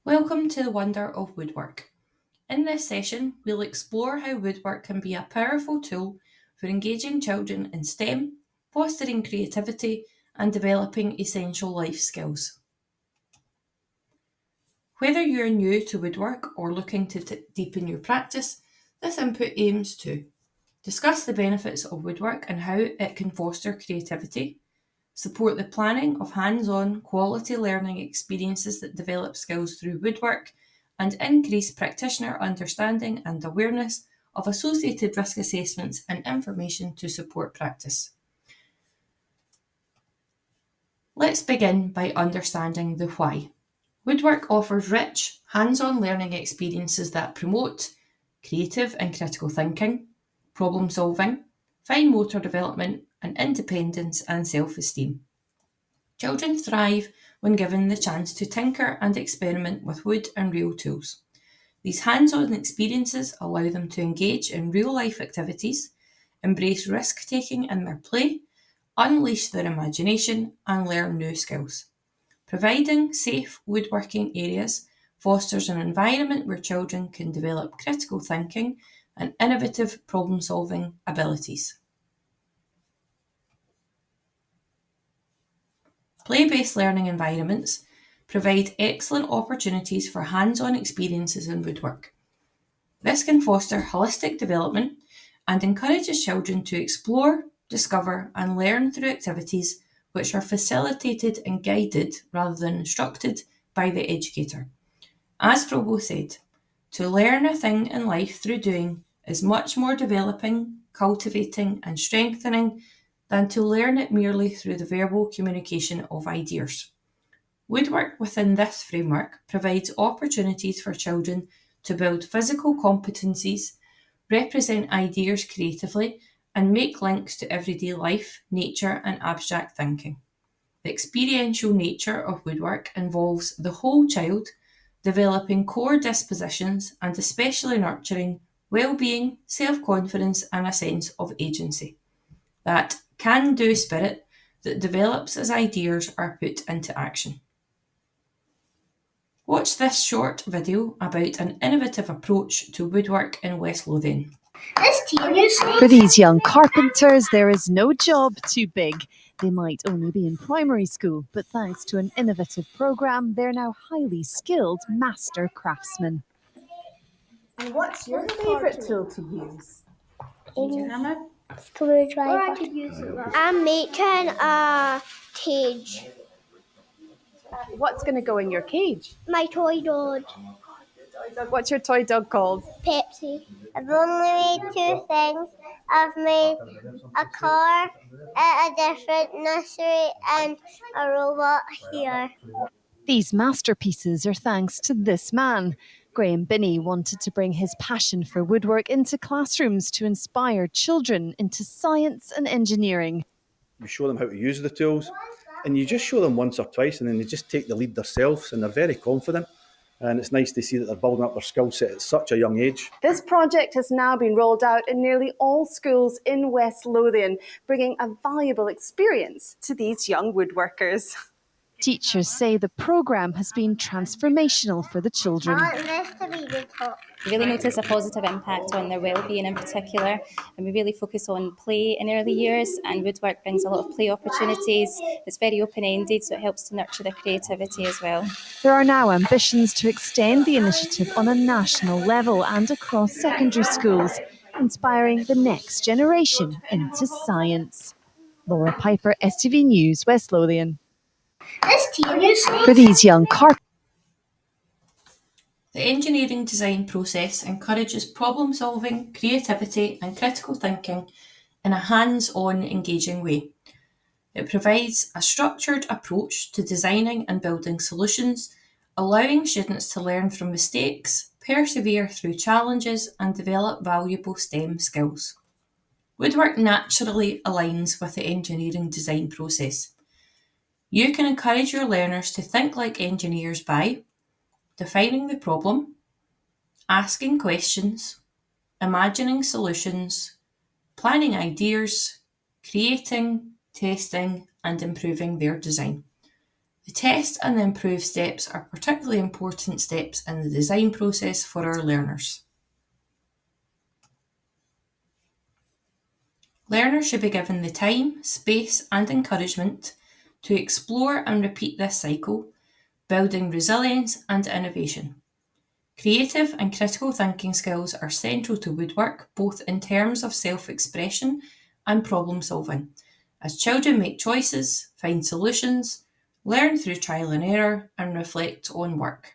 Welcome to the Wonder of Woodwork. In this session, we'll explore how woodwork can be a powerful tool for engaging children in STEM, fostering creativity, and developing essential life skills. Whether you're new to woodwork or looking to deepen your practice, this input aims to discuss the benefits of woodwork and how it can foster creativity, support the planning of hands-on quality learning experiences that develop skills through woodwork, and increase practitioner understanding and awareness of associated risk assessments and information to support practice. Let's begin by understanding the why. Woodwork offers rich, hands-on learning experiences that promote creative and critical thinking, problem solving, fine motor development, and independence and self-esteem. Children thrive when given the chance to tinker and experiment with wood and real tools. These hands-on experiences allow them to engage in real-life activities, embrace risk-taking in their play, unleash their imagination, and learn new skills. Providing safe woodworking areas fosters an environment where children can develop critical thinking and innovative problem-solving abilities. Play-based learning environments provide excellent opportunities for hands-on experiences in woodwork. This can foster holistic development and encourages children to explore, discover, and learn through activities which are facilitated and guided rather than instructed by the educator. As Frobo said, to learn a thing in life through doing is much more developing, cultivating, and strengthening than to learn it merely through the verbal communication of ideas. Woodwork within this framework provides opportunities for children to build physical competencies, represent ideas creatively, and make links to everyday life, nature, and abstract thinking. The experiential nature of woodwork involves the whole child, developing core dispositions and especially nurturing well-being, self-confidence, and a sense of agency. That can-do spirit that develops as ideas are put into action. Watch this short video about an innovative approach to woodwork in West Lothian. For these young carpenters, there is no job too big. They might only be in primary school, but thanks to an innovative programme, they're now highly skilled master craftsmen. And what's your favourite tool to use? Screwdriver. I'm making a cage. What's going to go in your cage? My toy dog, What's your toy dog called? Pepsi. I've only made two things. I've made a car at a different nursery and a robot here. These masterpieces are thanks to this man. Graham Binney wanted to bring his passion for woodwork into classrooms to inspire children into science and engineering. You show them how to use the tools, and you just show them once or twice, and then they just take the lead themselves, and they're very confident. And it's nice to see that they're building up their skill set at such a young age. This project has now been rolled out in nearly all schools in West Lothian, bringing a valuable experience to these young woodworkers. Teachers say the programme has been transformational for the children. I want this to be the top. We really notice a positive impact on their well-being in particular, and we really focus on play in early years, and woodwork brings a lot of play opportunities. It's very open-ended, so it helps to nurture their creativity as well. There are now ambitions to extend the initiative on a national level and across secondary schools, inspiring the next generation into science. Laura Piper, STV News, West Lothian. For these young carpenters, The engineering design process encourages problem solving, creativity, and critical thinking in a hands-on, engaging way. It provides a structured approach to designing and building solutions, allowing students to learn from mistakes, persevere through challenges, and develop valuable STEM skills. Woodwork naturally aligns with the engineering design process. You can encourage your learners to think like engineers by defining the problem, asking questions, imagining solutions, planning ideas, creating, testing, and improving their design. The test and the improve steps are particularly important steps in the design process for our learners. Learners should be given the time, space and encouragement to explore and repeat this cycle, building resilience and innovation. Creative and critical thinking skills are central to woodwork, both in terms of self-expression and problem solving, as children make choices, find solutions, learn through trial and error, and reflect on work.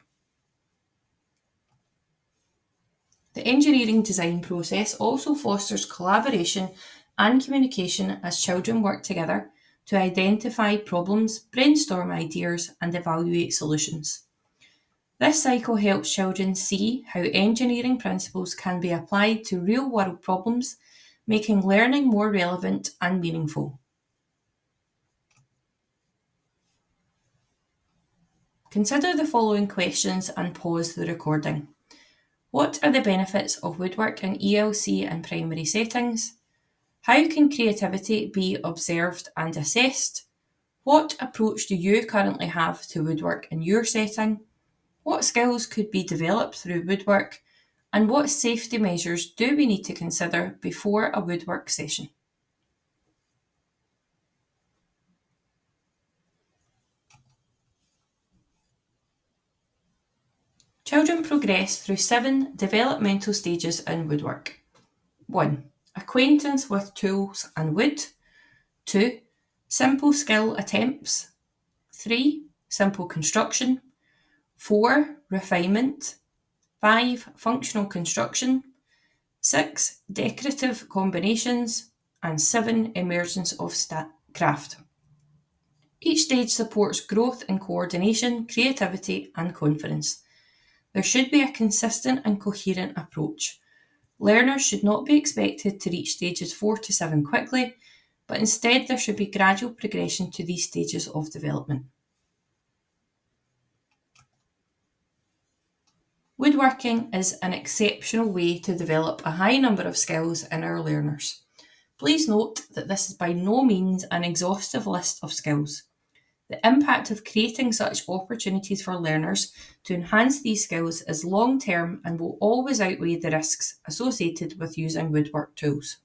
The engineering design process also fosters collaboration and communication as children work together to identify problems, brainstorm ideas, and evaluate solutions. This cycle helps children see how engineering principles can be applied to real-world problems, making learning more relevant and meaningful. Consider the following questions and pause the recording. What are the benefits of woodwork in ELC and primary settings? How can creativity be observed and assessed? What approach do you currently have to woodwork in your setting? What skills could be developed through woodwork? And what safety measures do we need to consider before a woodwork session? Children progress through 7 developmental stages in woodwork. 1. Acquaintance with tools and wood. 2. Simple skill attempts. 3. Simple construction. 4. Refinement. 5. Functional construction. 6. Decorative combinations. And 7. Emergence of craft. Each stage supports growth in coordination, creativity, and confidence. There should be a consistent and coherent approach. Learners should not be expected to reach stages 4 to 7 quickly, but instead there should be gradual progression to these stages of development. Woodworking is an exceptional way to develop a high number of skills in our learners. Please note that this is by no means an exhaustive list of skills. The impact of creating such opportunities for learners to enhance these skills is long-term and will always outweigh the risks associated with using woodwork tools.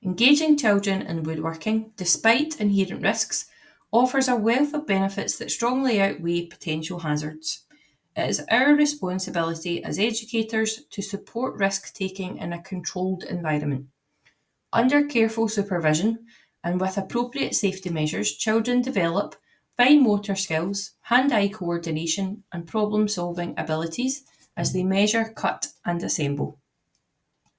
Engaging children in woodworking, despite inherent risks, offers a wealth of benefits that strongly outweigh potential hazards. It is our responsibility as educators to support risk-taking in a controlled environment. Under careful supervision and with appropriate safety measures, children develop fine motor skills, hand-eye coordination, and problem-solving abilities as they measure, cut, and assemble.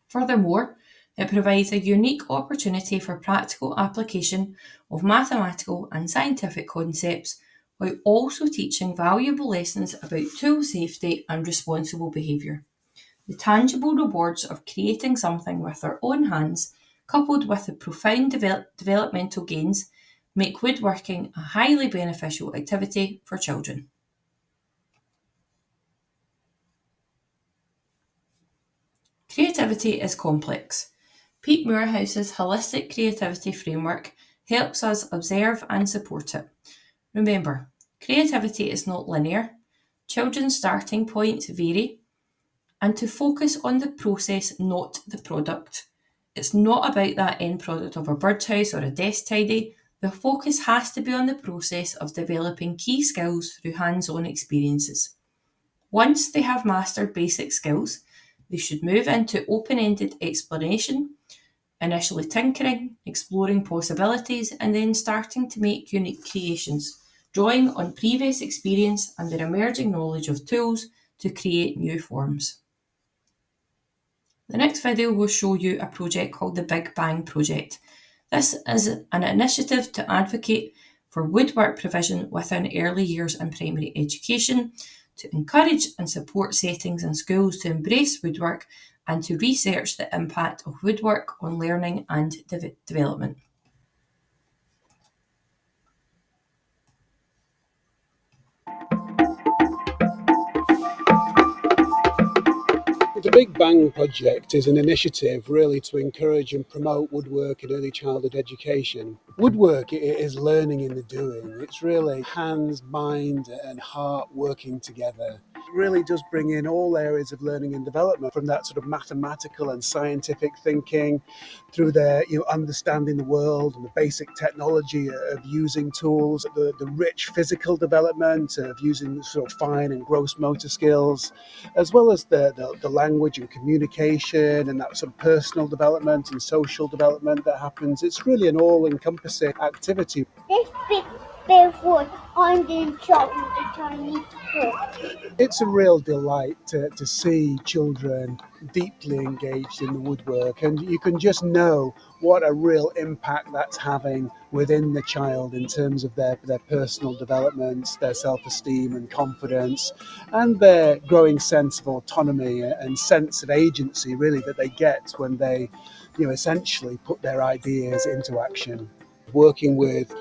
Furthermore, it provides a unique opportunity for practical application of mathematical and scientific concepts while also teaching valuable lessons about tool safety and responsible behaviour. The tangible rewards of creating something with our own hands, coupled with the profound developmental gains, make woodworking a highly beneficial activity for children. Creativity is complex. Pete Moorhouse's holistic creativity framework helps us observe and support it. Remember, creativity is not linear. Children's starting points vary, and to focus on the process, not the product. It's not about that end product of a birdhouse or a desk tidy. The focus has to be on the process of developing key skills through hands-on experiences. Once they have mastered basic skills, they should move into open-ended exploration, initially tinkering, exploring possibilities, and then starting to make unique creations, drawing on previous experience and their emerging knowledge of tools to create new forms. The next video will show you a project called the Big Bang Project. This is an initiative to advocate for woodwork provision within early years in primary education, to encourage and support settings in schools to embrace woodwork, and to research the impact of woodwork on learning and development. Big Bang project is an initiative really to encourage and promote woodwork in early childhood education. Woodwork is learning in the doing. It's really hands, mind and heart working together. It really does bring in all areas of learning and development, from that sort of mathematical and scientific thinking through their understanding the world and the basic technology of using tools, the rich physical development of using sort of fine and gross motor skills, as well as the language and communication and that sort of personal development and social development that happens. It's really an all-encompassing activity. This big barefoot on the shop with the Chinese foot. It's a real delight to see children deeply engaged in the woodwork, and you can just know what a real impact that's having within the child in terms of their personal development, their self-esteem and confidence, and their growing sense of autonomy and sense of agency really that they get when they essentially put their ideas into action. Working with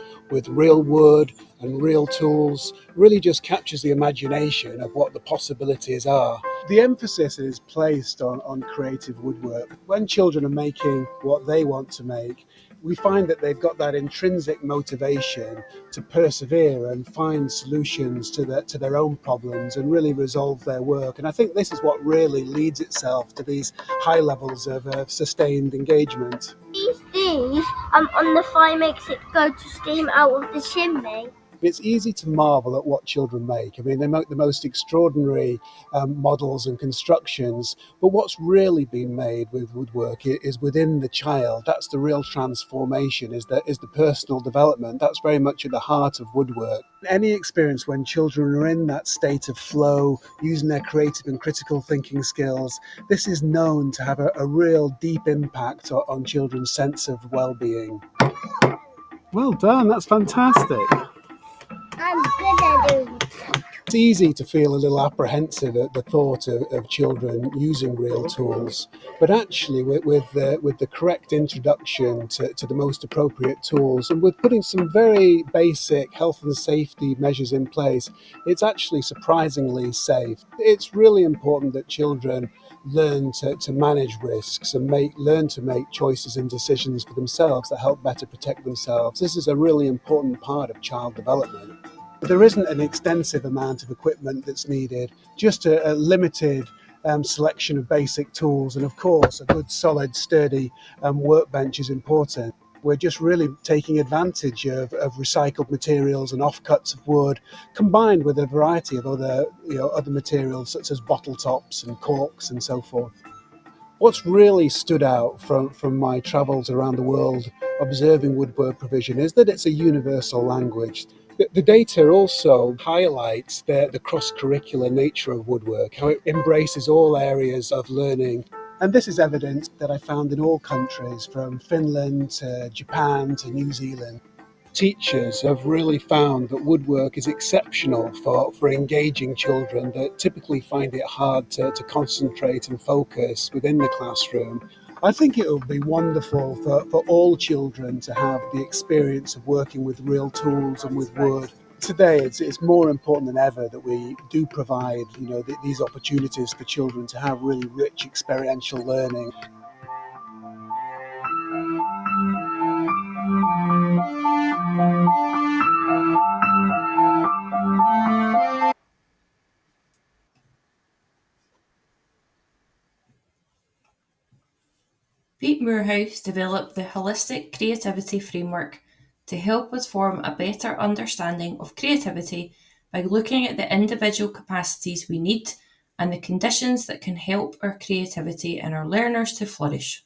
real wood and real tools really just captures the imagination of what the possibilities are. The emphasis is placed on creative woodwork. When children are making what they want to make, we find that they've got that intrinsic motivation to persevere and find solutions to their own problems and really resolve their work. And I think this is what really leads itself to these high levels of sustained engagement. These things on the fire makes it go to steam out of the chimney. It's easy to marvel at what children make. I mean, they make the most extraordinary models and constructions, but what's really been made with woodwork is within the child. That's the real transformation, is the personal development. That's very much at the heart of woodwork. Any experience when children are in that state of flow, using their creative and critical thinking skills, this is known to have a real deep impact on children's sense of well-being. Well done, that's fantastic. I'm good at it. It's easy to feel a little apprehensive at the thought of children using real tools, but actually with the correct introduction to the most appropriate tools, and with putting some very basic health and safety measures in place, it's actually surprisingly safe. It's really important that children learn to manage risks and learn to make choices and decisions for themselves that help better protect themselves. This is a really important part of child development. There isn't an extensive amount of equipment that's needed, just a limited selection of basic tools, and of course a good solid sturdy workbench is important. We're just really taking advantage of recycled materials and offcuts of wood, combined with a variety of other materials such as bottle tops and corks and so forth. What's really stood out from my travels around the world observing woodwork provision is that it's a universal language. The data also highlights the cross-curricular nature of woodwork, how it embraces all areas of learning. And this is evidence that I found in all countries, from Finland to Japan to New Zealand. Teachers have really found that woodwork is exceptional for engaging children that typically find it hard to concentrate and focus within the classroom. I think it would be wonderful for all children to have the experience of working with real tools and with wood. Today, it's more important than ever that we do provide these opportunities for children to have really rich experiential learning. Pete Moorhouse developed the Holistic Creativity Framework to help us form a better understanding of creativity by looking at the individual capacities we need and the conditions that can help our creativity and our learners to flourish.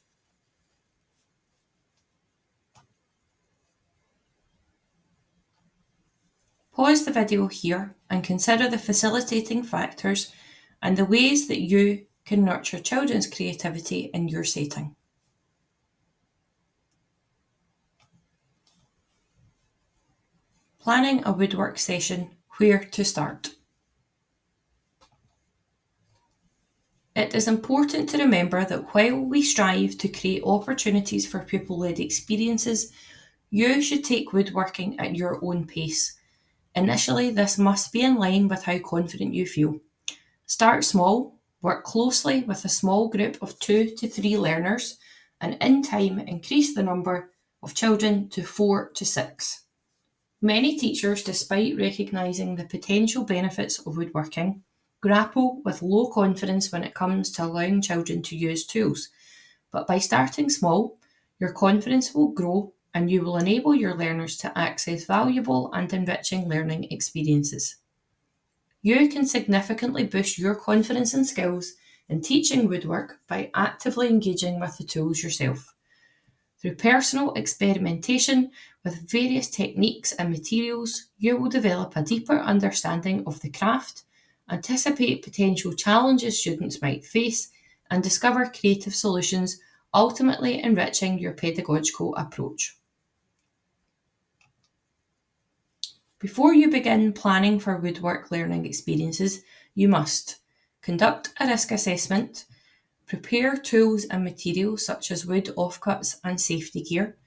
Pause the video here and consider the facilitating factors and the ways that you can nurture children's creativity in your setting. Planning a woodwork session, where to start. It is important to remember that while we strive to create opportunities for pupil-led experiences, you should take woodworking at your own pace. Initially, this must be in line with how confident you feel. Start small, Work closely with a small group of 2 to 3 learners, and in time increase the number of children to 4 to 6. Many teachers, despite recognising the potential benefits of woodworking, grapple with low confidence when it comes to allowing children to use tools. But by starting small, your confidence will grow and you will enable your learners to access valuable and enriching learning experiences. You can significantly boost your confidence and skills in teaching woodwork by actively engaging with the tools yourself. Through personal experimentation with various techniques and materials, you will develop a deeper understanding of the craft, anticipate potential challenges students might face, and discover creative solutions, ultimately enriching your pedagogical approach. Before you begin planning for woodwork learning experiences, you must conduct a risk assessment, prepare tools and materials such as wood offcuts and safety gear,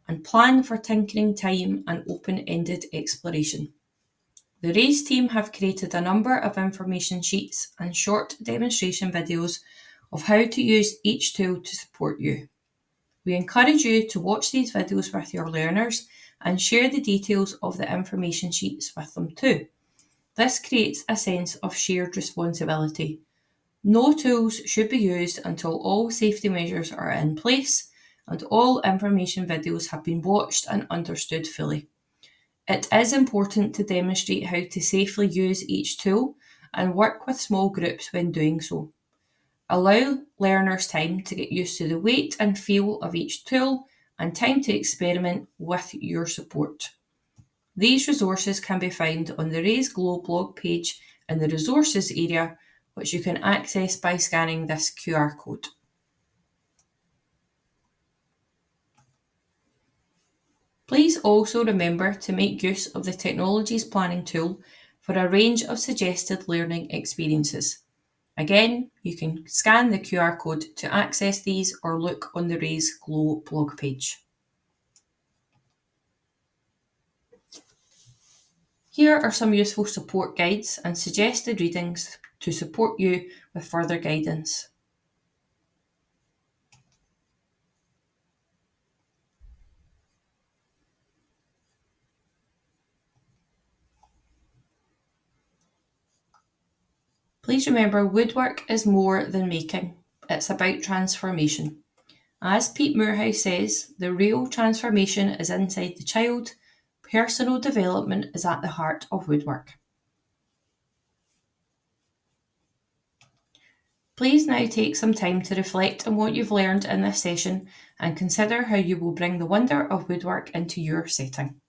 and plan for tinkering time and open-ended exploration. The RAISE team have created a number of information sheets and short demonstration videos of how to use each tool to support you. We encourage you to watch these videos with your learners and share the details of the information sheets with them too. This creates a sense of shared responsibility. No tools should be used until all safety measures are in place and all information videos have been watched and understood fully. It is important to demonstrate how to safely use each tool and work with small groups when doing so. Allow learners time to get used to the weight and feel of each tool and time to experiment with your support. These resources can be found on the Raise Glow blog page in the resources area, which you can access by scanning this QR code. Please also remember to make use of the Technologies Planning tool for a range of suggested learning experiences. Again, you can scan the QR code to access these or look on the Raise Glow blog page. Here are some useful support guides and suggested readings to support you with further guidance. Please remember, woodwork is more than making, it's about transformation. As Pete Moorhouse says, the real transformation is inside the child. Personal development is at the heart of woodwork. Please now take some time to reflect on what you've learned in this session and consider how you will bring the wonder of woodwork into your setting.